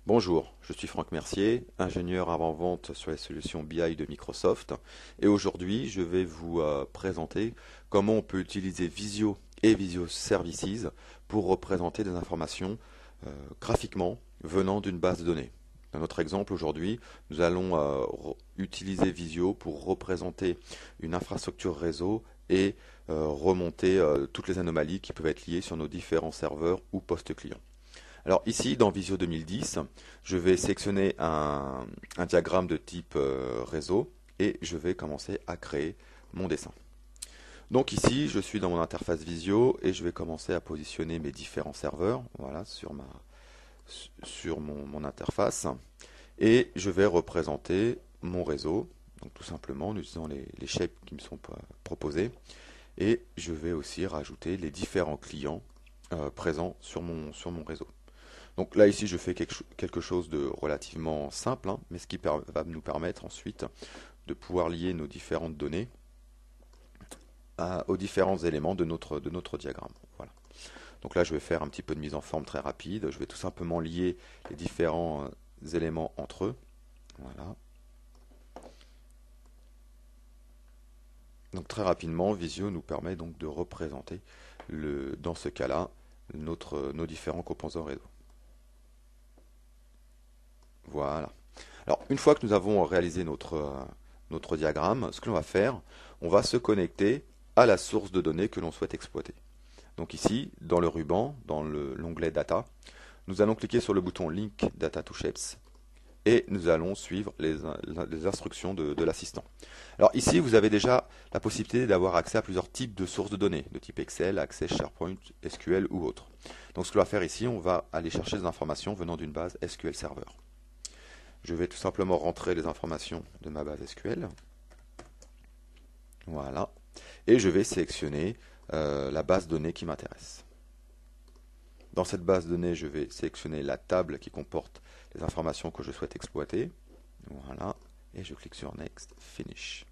Bonjour, je suis Franck Mercier, ingénieur avant-vente sur les solutions BI de Microsoft et aujourd'hui je vais vous présenter comment on peut utiliser Visio et Visio Services pour représenter des informations graphiquement venant d'une base de données. Dans notre exemple aujourd'hui, nous allons utiliser Visio pour représenter une infrastructure réseau et remonter toutes les anomalies qui peuvent être liées sur nos différents serveurs ou postes clients. Alors ici, dans Visio 2010, je vais sélectionner un diagramme de type réseau et je vais commencer à créer mon dessin. Donc ici, je suis dans mon interface Visio et je vais commencer à positionner mes différents serveurs, voilà, sur mon interface. Et je vais représenter mon réseau, donc tout simplement en utilisant les shapes qui me sont proposés. Et je vais aussi rajouter les différents clients présents sur mon réseau. Donc là ici je fais quelque chose de relativement simple, hein, mais ce qui va nous permettre ensuite de pouvoir lier nos différentes données aux différents éléments de notre diagramme. Voilà. Donc là je vais faire un petit peu de mise en forme très rapide, je vais tout simplement lier les différents éléments entre eux. Voilà. Donc très rapidement, Visio nous permet donc de représenter dans ce cas-là nos différents composants réseau. Voilà. Alors, une fois que nous avons réalisé notre diagramme, ce que l'on va faire, on va se connecter à la source de données que l'on souhaite exploiter. Donc ici, dans le ruban, dans l'onglet Data, nous allons cliquer sur le bouton Link Data to Shapes et nous allons suivre les instructions de l'assistant. Alors ici, vous avez déjà la possibilité d'avoir accès à plusieurs types de sources de données, de type Excel, Access, SharePoint, SQL ou autre. Donc ce que l'on va faire ici, on va aller chercher des informations venant d'une base SQL Server. Je vais tout simplement rentrer les informations de ma base SQL. Voilà. Et je vais sélectionner la base de données qui m'intéresse. Dans cette base de données, je vais sélectionner la table qui comporte les informations que je souhaite exploiter. Voilà. Et je clique sur Next, Finish.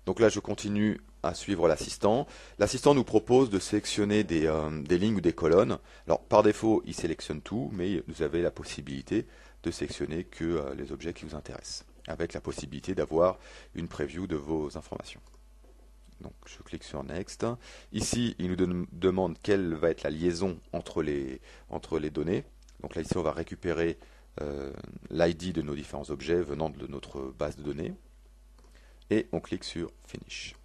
Donc là, je continue à suivre l'assistant. L'assistant nous propose de sélectionner des lignes ou des colonnes. Alors, par défaut, il sélectionne tout, mais vous avez la possibilité de sélectionner que les objets qui vous intéressent, avec la possibilité d'avoir une preview de vos informations. Donc, je clique sur Next. Ici, il nous demande quelle va être la liaison entre les données. Donc là, ici, on va récupérer l'ID de nos différents objets venant de notre base de données. Et on clique sur Finish.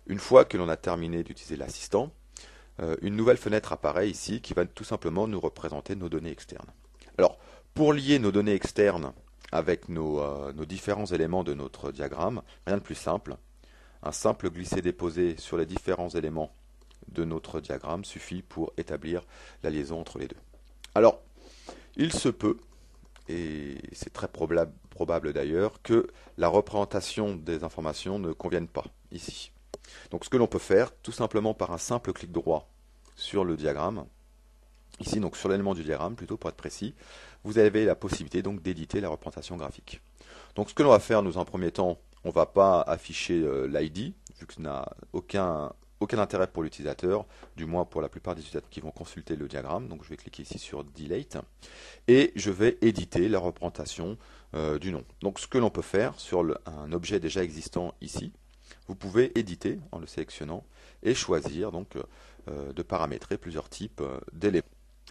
Une fois que l'on a terminé d'utiliser l'assistant, une nouvelle fenêtre apparaît ici qui va tout simplement nous représenter nos données externes. Alors, pour lier nos données externes avec nos différents éléments de notre diagramme, rien de plus simple. Un simple glisser-déposer sur les différents éléments de notre diagramme suffit pour établir la liaison entre les deux. Alors, il se peut, et c'est très probable d'ailleurs, que la représentation des informations ne convienne pas ici. Donc ce que l'on peut faire, tout simplement par un simple clic droit sur le diagramme, ici donc sur l'élément du diagramme plutôt pour être précis, vous avez la possibilité donc d'éditer la représentation graphique. Donc ce que l'on va faire nous en premier temps, on ne va pas afficher l'ID, vu que ça n'a aucun intérêt pour l'utilisateur, du moins pour la plupart des utilisateurs qui vont consulter le diagramme. Donc je vais cliquer ici sur Delete et je vais éditer la représentation du nom. Donc ce que l'on peut faire sur un objet déjà existant ici, vous pouvez éditer en le sélectionnant et choisir donc de paramétrer plusieurs types d'éléments.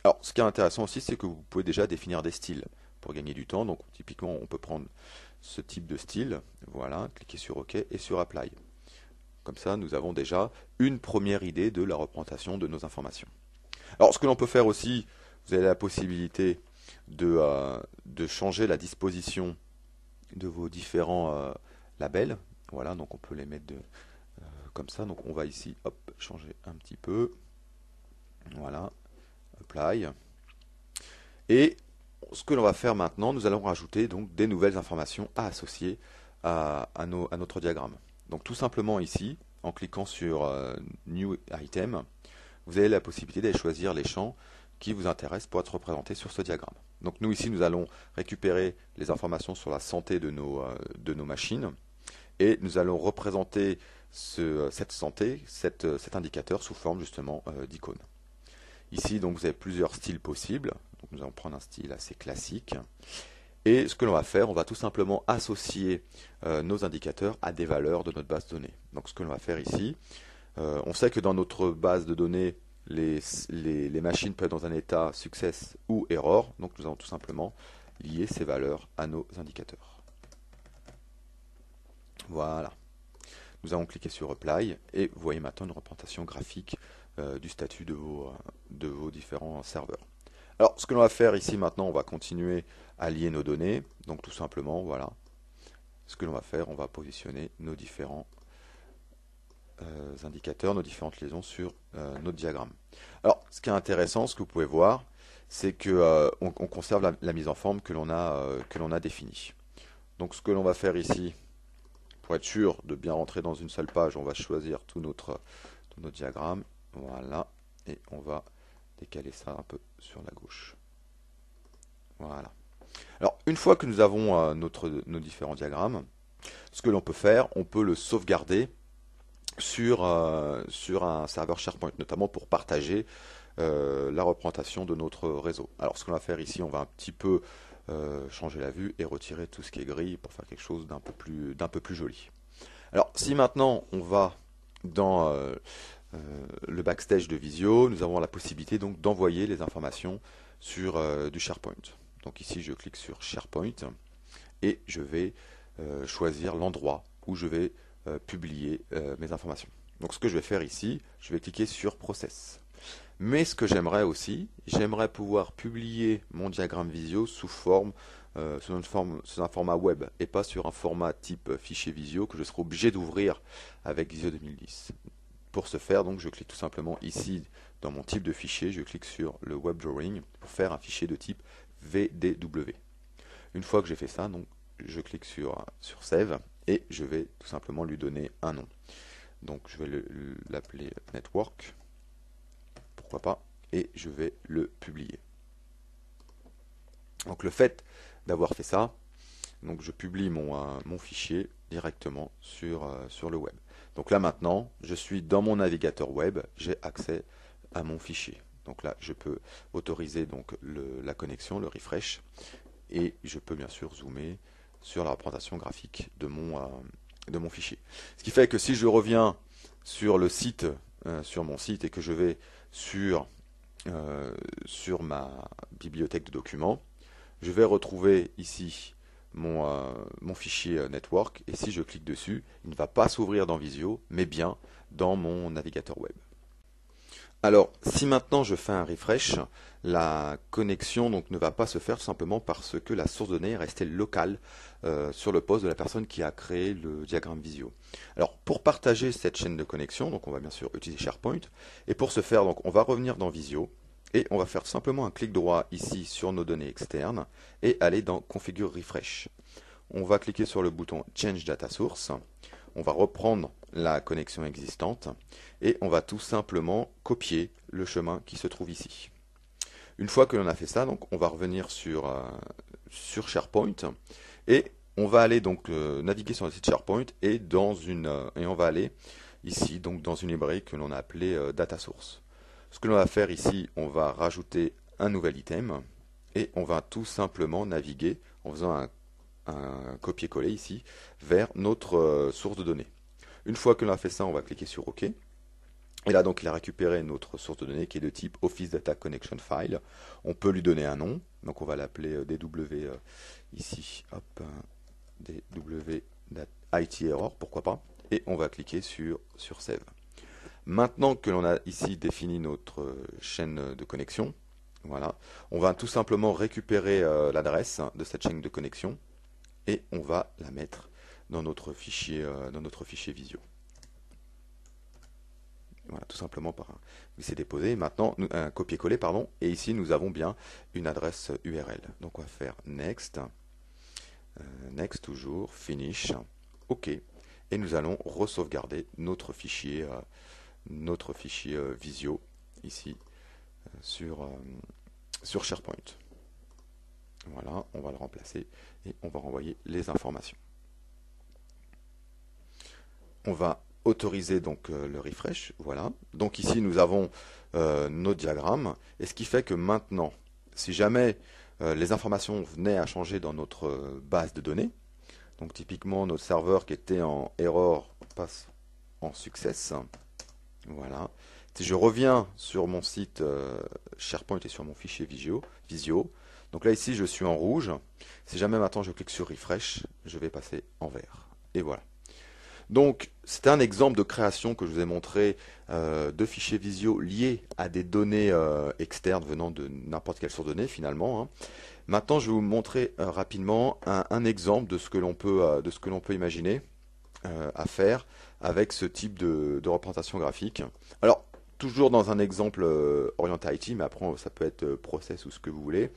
Alors ce qui est intéressant aussi, c'est que vous pouvez déjà définir des styles pour gagner du temps. Donc typiquement on peut prendre ce type de style, voilà, cliquer sur OK et sur Apply. Comme ça, nous avons déjà une première idée de la représentation de nos informations. Alors, ce que l'on peut faire aussi, vous avez la possibilité de changer la disposition de vos différents labels. Voilà, donc on peut les mettre comme ça. Donc, on va ici, hop, changer un petit peu. Voilà, Apply. Et ce que l'on va faire maintenant, nous allons rajouter donc des nouvelles informations à associer à notre diagramme. Donc tout simplement ici, en cliquant sur New Item, vous avez la possibilité d'aller choisir les champs qui vous intéressent pour être représentés sur ce diagramme. Donc nous ici, nous allons récupérer les informations sur la santé de nos machines et nous allons représenter cette santé, cet indicateur sous forme justement d'icône. Ici, donc, vous avez plusieurs styles possibles. Donc nous allons prendre un style assez classique. Et ce que l'on va faire, on va tout simplement associer nos indicateurs à des valeurs de notre base de données. Donc ce que l'on va faire ici, on sait que dans notre base de données, les machines peuvent être dans un état success ou error. Donc nous allons tout simplement lier ces valeurs à nos indicateurs. Voilà. Nous allons cliquer sur Apply et vous voyez maintenant une représentation graphique du statut de vos différents serveurs. Alors, ce que l'on va faire ici maintenant, on va continuer à lier nos données. Donc, tout simplement, voilà. Ce que l'on va faire, on va positionner nos différents indicateurs, nos différentes liaisons sur notre diagramme. Alors, ce qui est intéressant, ce que vous pouvez voir, c'est que on conserve la mise en forme que l'on a définie. Donc, ce que l'on va faire ici, pour être sûr de bien rentrer dans une seule page, on va choisir tout notre diagramme. Voilà. Et on va décaler ça un peu sur la gauche. Voilà. Alors, une fois que nous avons nos différents diagrammes, ce que l'on peut faire, on peut le sauvegarder sur un serveur SharePoint, notamment pour partager la représentation de notre réseau. Alors, ce qu'on va faire ici, on va un petit peu changer la vue et retirer tout ce qui est gris pour faire quelque chose d'un peu plus joli. Alors, si maintenant on va dans le backstage de Visio, nous avons la possibilité donc d'envoyer les informations sur du SharePoint. Donc ici, je clique sur SharePoint et je vais choisir l'endroit où je vais publier mes informations. Donc ce que je vais faire ici, je vais cliquer sur Process. Mais ce que j'aimerais aussi, j'aimerais pouvoir publier mon diagramme Visio sous un format web et pas sur un format type fichier Visio que je serai obligé d'ouvrir avec Visio 2010. Pour ce faire, donc, je clique tout simplement ici dans mon type de fichier, je clique sur le Web Drawing pour faire un fichier de type VDW. Une fois que j'ai fait ça, donc, je clique sur Save et je vais tout simplement lui donner un nom. Donc je vais l'appeler Network, pourquoi pas, et je vais le publier. Donc le fait d'avoir fait ça, donc je publie mon fichier directement sur le web. Donc là maintenant, je suis dans mon navigateur web, j'ai accès à mon fichier. Donc là, je peux autoriser donc la connexion, le refresh, et je peux bien sûr zoomer sur la représentation graphique de mon fichier. Ce qui fait que si je reviens sur le site, sur mon site, et que je vais sur ma bibliothèque de documents, je vais retrouver ici mon fichier network, et si je clique dessus, il ne va pas s'ouvrir dans Visio, mais bien dans mon navigateur web. Alors, si maintenant je fais un refresh, la connexion donc ne va pas se faire tout simplement parce que la source de données est restée locale sur le poste de la personne qui a créé le diagramme Visio. Alors, pour partager cette chaîne de connexion, donc on va bien sûr utiliser SharePoint, et pour ce faire, donc on va revenir dans Visio, et on va faire tout simplement un clic droit ici sur nos données externes, et aller dans Configure Refresh. On va cliquer sur le bouton Change Data Source. On va reprendre la connexion existante et on va tout simplement copier le chemin qui se trouve ici. Une fois que l'on a fait ça, donc on va revenir sur SharePoint et on va aller donc naviguer sur le site SharePoint et on va aller ici donc dans une librairie que l'on a appelée Data Source. Ce que l'on va faire ici, on va rajouter un nouvel item et on va tout simplement naviguer en faisant un copier-coller ici vers notre source de données. Une fois que l'on a fait ça, on va cliquer sur OK. Et là, donc, il a récupéré notre source de données qui est de type Office Data Connection File. On peut lui donner un nom. Donc, on va l'appeler DW ici. Hop, DW IT Error, pourquoi pas. Et on va cliquer sur Save. Maintenant que l'on a ici défini notre chaîne de connexion, voilà, on va tout simplement récupérer l'adresse de cette chaîne de connexion et on va la mettre dans notre fichier Visio. Voilà, tout simplement par un glisser-déposer. Maintenant, un copier-coller, pardon. Et ici, nous avons bien une adresse URL. Donc, on va faire Next. Next toujours. Finish. OK. Et nous allons re-sauvegarder notre fichier Visio ici sur SharePoint. Voilà, on va le remplacer et on va renvoyer les informations. On va autoriser donc le refresh, voilà. Donc ici nous avons nos diagrammes, et ce qui fait que maintenant, si jamais les informations venaient à changer dans notre base de données, donc typiquement notre serveur qui était en error passe en success, voilà. Si je reviens sur mon site SharePoint et sur mon fichier Visio, donc là ici je suis en rouge, si jamais maintenant je clique sur Refresh, je vais passer en vert. Et voilà. Donc, c'était un exemple de création que je vous ai montré de fichiers Visio liés à des données externes venant de n'importe quelle source de données finalement, hein. Maintenant, je vais vous montrer rapidement un exemple de ce que l'on peut imaginer à faire avec ce type de représentation graphique. Alors, toujours dans un exemple orienté IT, mais après ça peut être process ou ce que vous voulez.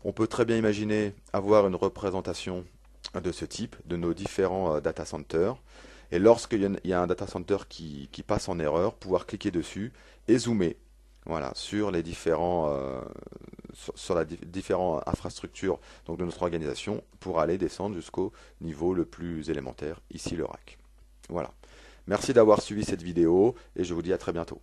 On peut très bien imaginer avoir une représentation de ce type, de nos différents data centers. Et lorsqu'il y a un data center qui passe en erreur, pouvoir cliquer dessus et zoomer, voilà, sur les différentes infrastructures donc de notre organisation pour aller descendre jusqu'au niveau le plus élémentaire, ici le rack. Voilà. Merci d'avoir suivi cette vidéo et je vous dis à très bientôt.